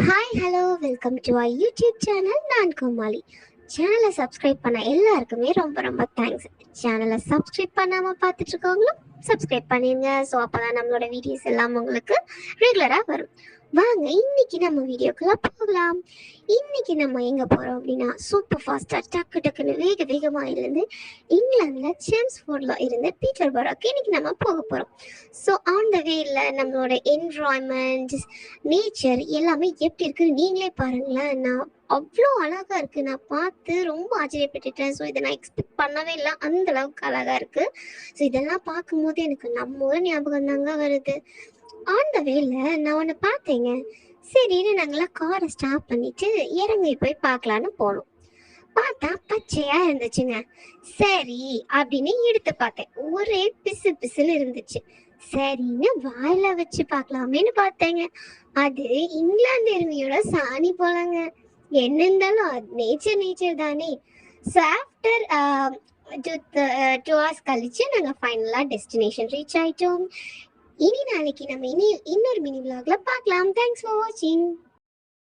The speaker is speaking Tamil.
Hi hello welcome to our YouTube channel. நான் கோமாளி. சேனலை சப்ஸ்கிரைப் பண்ண எல்லாருக்குமே ரொம்ப ரொம்ப தேங்க்ஸ். சேனலை சப்ஸ்கிரைப் பண்ணாமல் பார்த்துட்டு இருக்கவங்களும் சப்ஸ்கிரைப் பண்ணிடுங்க. ஸோ அப்போ தான் நம்மளோட வீடியோஸ் எல்லாம் உங்களுக்கு ரெகுலராக வரும். வாங்க இன்னைக்கு நம்ம வீடியோக்குள்ள போகலாம். இன்னைக்கு நம்ம எங்க போறோம் அப்படின்னா சூப்பர் ஃபாஸ்டா டக்கு டக்குன்னு வேக வேகமா இருந்து இங்கிலாந்துல சேம்ஸ்ஃபோர்ட்ல இருந்து பீட்டர் பரோக்கு இன்னைக்கு நம்ம போக போறோம். ஸோ ஆன் த வேல நம்மளோட என்விரான்மெண்ட், நேச்சர் எல்லாமே எப்படி இருக்குன்னு நீங்களே பாருங்களேன். நான் அவ்வளோ அழகா இருக்கு. நான் பார்த்து ரொம்ப ஆச்சரியப்பட்டுட்டேன். ஸோ இதை நான் எக்ஸ்பெக்ட் பண்ணவே இல்லை, அந்த அளவுக்கு அழகா இருக்கு. ஸோ இதெல்லாம் பார்க்கும்போது எனக்கு நம்ம ஊர் ஞாபகம் தாங்க வருது. ஆன் த வேல நான் ஒன்று பார்த்தேங்க. சரின்னு நாங்களாம் காரை ஸ்டாப் பண்ணிட்டு இறங்கி போய் பார்க்கலான்னு போனோம். பார்த்தா பச்சையா இருந்துச்சுங்க. சரி அப்படின்னு எடுத்து பார்த்தேன். ஒரே பிசு பிசுன்னு இருந்துச்சு. சரின்னு வாயில வச்சு பார்க்கலாமேன்னு பார்த்தேங்க. அது இங்கிலாந்து எருமையோட சாணி போலங்க. என்ன இருந்தாலும் நேச்சர் நேச்சர் தானே. ஸோ ஆஃப்டர் 2 hours கழிச்சு நாங்கள் ஃபைனலாக டெஸ்டினேஷன் ரீச் ஆயிட்டோம். இனி நாளைக்கு நம்ம இன்னொரு மினி விலாக்ல பார்க்கலாம். தேங்க்ஸ் ஃபார் வாட்சிங்.